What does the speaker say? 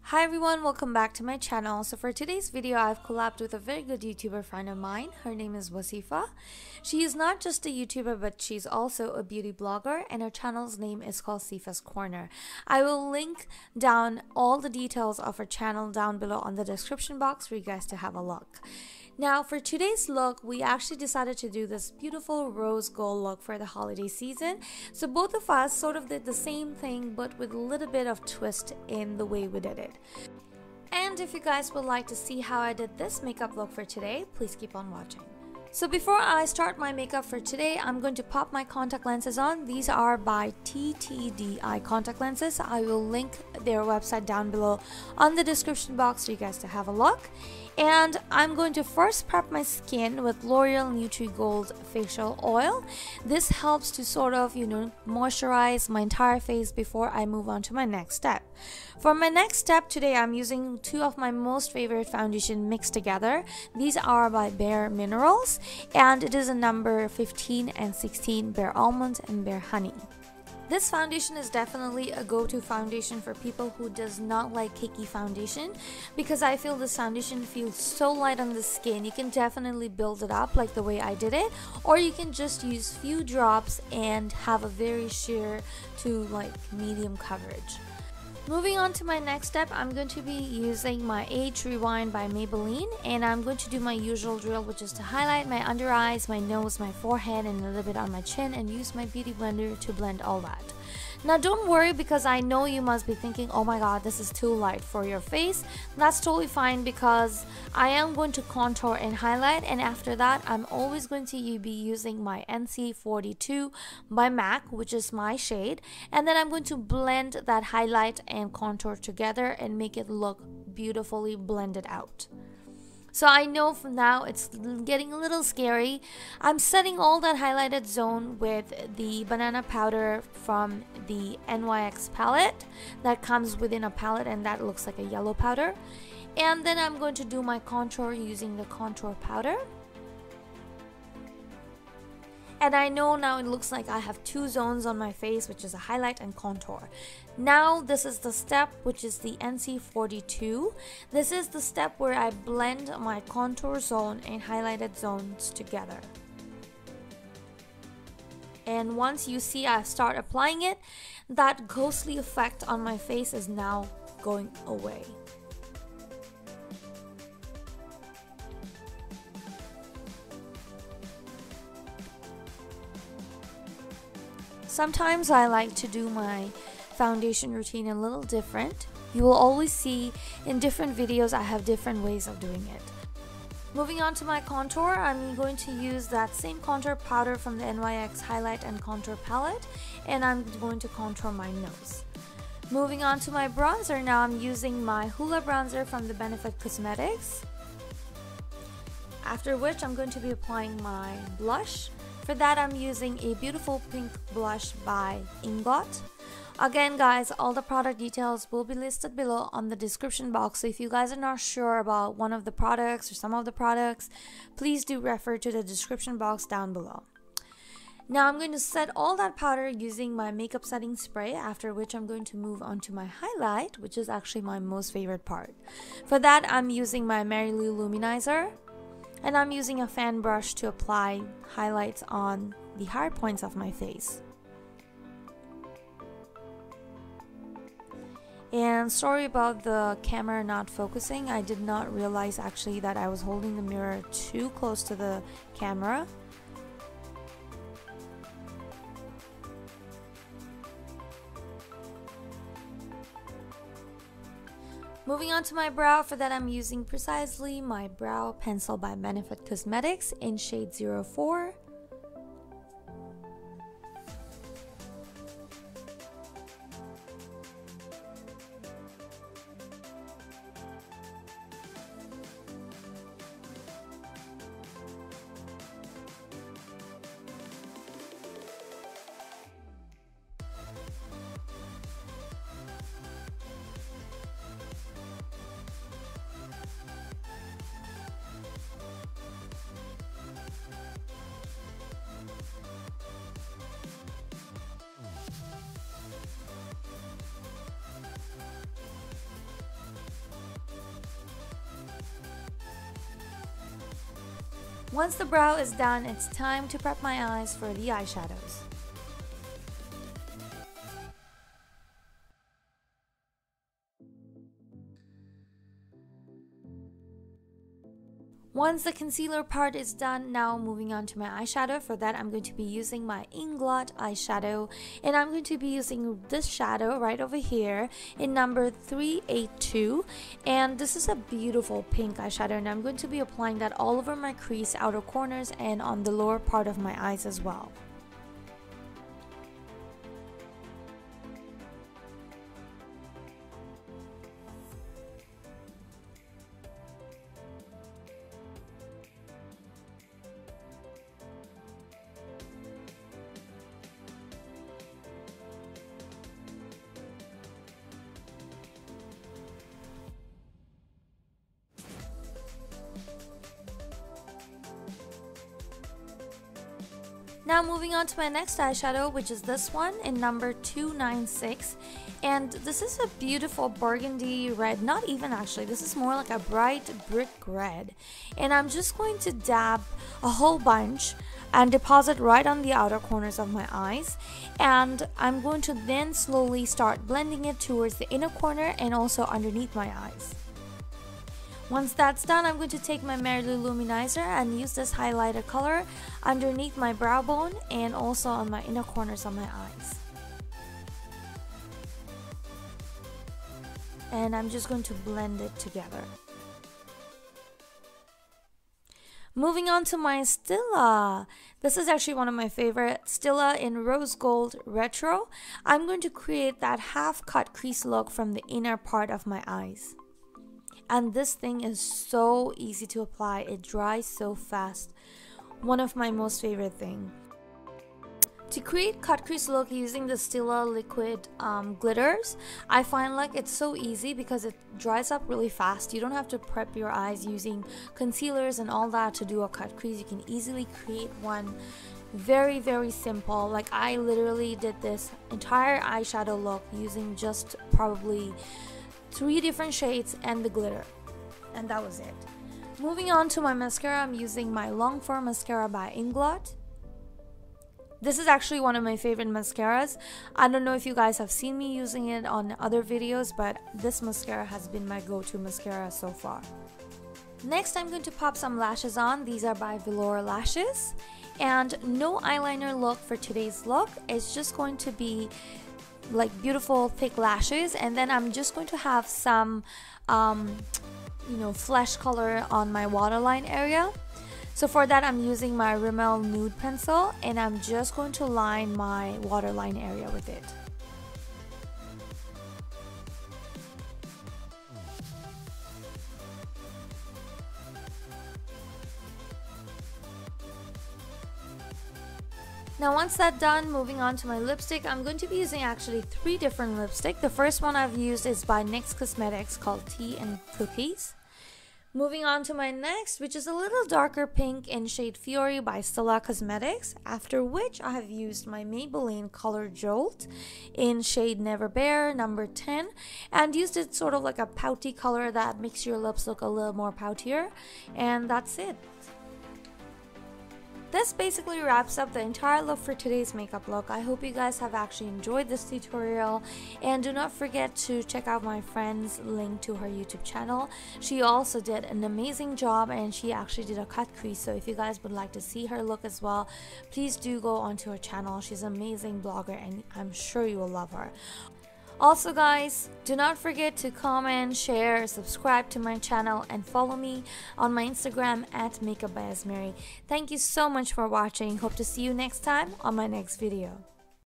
Hi everyone, welcome back to my channel. So for today's video, I've collabed with a very good YouTuber friend of mine. Her name is Wasifa. She is not just a YouTuber, but she's also a beauty blogger, and her channel's name is called Sifa's Corner. I will link down all the details of her channel down below on the description box for you guys to have a look. Now for today's look, we actually decided to do this beautiful rose gold look for the holiday season. So both of us sort of did the same thing, but with a little bit of twist in the way we did it. And if you guys would like to see how I did this makeup look for today, please keep on watching. So before I start my makeup for today, I'm going to pop my contact lenses on. These are by TTDI contact lenses. I will link their website down below on the description box for you guys to have a look. And I'm going to first prep my skin with L'Oreal Nutri-Gold facial oil. This helps to sort of, moisturize my entire face before I move on to my next step. For my next step today, I'm using two of my most favorite foundation mixed together. These are by Bare Minerals, and it is a number 15 and 16 Bare Almond and Bare Honey. This foundation is definitely a go-to foundation for people who does not like cakey foundation, because I feel this foundation feels so light on the skin. You can definitely build it up like the way I did it, or you can just use few drops and have a very sheer to like medium coverage. Moving on to my next step, I'm going to be using my Age Rewind by Maybelline, and I'm going to do my usual drill, which is to highlight my under eyes, my nose, my forehead, and a little bit on my chin, and use my beauty blender to blend all that. Now don't worry, because I know you must be thinking, oh my god, this is too light for your face. That's totally fine, because I am going to contour and highlight, and after that I'm always going to be using my NC42 by MAC, which is my shade, and then I'm going to blend that highlight and contour together and make it look beautifully blended out. So I know from now it's getting a little scary. I'm setting all that highlighted zone with the banana powder from the NYX palette that comes within a palette, and that looks like a yellow powder. And then I'm going to do my contour using the contour powder. And I know now it looks like I have two zones on my face, which is a highlight and contour. Now this is the step, which is the NC42. This is the step where I blend my contour zone and highlighted zones together. And once you see I start applying it, that ghostly effect on my face is now going away. Sometimes I like to do my foundation routine a little different. You will always see in different videos I have different ways of doing it. Moving on to my contour, I'm going to use that same contour powder from the NYX Highlight and Contour Palette, and I'm going to contour my nose. Moving on to my bronzer, now I'm using my Hoola bronzer from the Benefit Cosmetics. After which I'm going to be applying my blush. For that, I'm using a beautiful pink blush by Ingot. Again guys, all the product details will be listed below on the description box, so if you guys are not sure about one of the products or some of the products, please do refer to the description box down below. Now I'm going to set all that powder using my makeup setting spray, after which I'm going to move on to my highlight, which is actually my most favorite part. For that, I'm using my Mary Lou Luminizer. And I'm using a fan brush to apply highlights on the high points of my face. And sorry about the camera not focusing. I did not realize actually that I was holding the mirror too close to the camera. Moving on to my brow, for that I'm using precisely my brow pencil by Benefit Cosmetics in shade 04. Once the brow is done, it's time to prep my eyes for the eyeshadows. Once the concealer part is done, now moving on to my eyeshadow. For that, I'm going to be using my Inglot eyeshadow, and I'm going to be using this shadow right over here in number 382, and this is a beautiful pink eyeshadow, and I'm going to be applying that all over my crease, outer corners, and on the lower part of my eyes as well. Now moving on to my next eyeshadow, which is this one in number 296, and this is a beautiful burgundy red. Not even actually, this is more like a bright brick red, and I'm just going to dab a whole bunch and deposit right on the outer corners of my eyes, and I'm going to then slowly start blending it towards the inner corner and also underneath my eyes. Once that's done, I'm going to take my Mary Lou Luminizer and use this highlighter color underneath my brow bone and also on my inner corners of my eyes. And I'm just going to blend it together. Moving on to my Stila. This is actually one of my favorite, Stila in Rose Gold Retro. I'm going to create that half cut crease look from the inner part of my eyes. And this thing is so easy to apply. It dries so fast. One of my most favorite things. To create cut crease look using the Stila liquid glitters, I find like it's so easy because it dries up really fast. You don't have to prep your eyes using concealers and all that to do a cut crease. You can easily create one. Very simple. Like I literally did this entire eyeshadow look using just probably 3 different shades and the glitter, and that was it. Moving on to my mascara, I'm using my Longform mascara by Inglot. This is actually one of my favorite mascaras. I don't know if you guys have seen me using it on other videos, but this mascara has been my go-to mascara so far. Next, I'm going to pop some lashes on. These are by Velour Lashes, and no eyeliner look for today's look. It's just going to be like beautiful thick lashes, and then I'm just going to have some flesh color on my waterline area. So for that, I'm using my Rimmel nude pencil, and I'm just going to line my waterline area with it. Now once that's done, moving on to my lipstick, I'm going to be using actually 3 different lipsticks. The first one I've used is by NYX Cosmetics called Tea and Cookies. Moving on to my next, which is a little darker pink in shade Fiore by Stila Cosmetics, after which I have used my Maybelline color Jolt in shade Never Bare number 10, and used it sort of like a pouty color that makes your lips look a little more poutier, and that's it. This basically wraps up the entire look for today's makeup look. I hope you guys have actually enjoyed this tutorial, and do not forget to check out my friend's link to her YouTube channel. She also did an amazing job, and she actually did a cut crease, so if you guys would like to see her look as well, please do go onto her channel. She's an amazing blogger, and I'm sure you will love her. Also guys, do not forget to comment, share, subscribe to my channel, and follow me on my Instagram at MakeupByAzmeree. Thank you so much for watching. Hope to see you next time on my next video.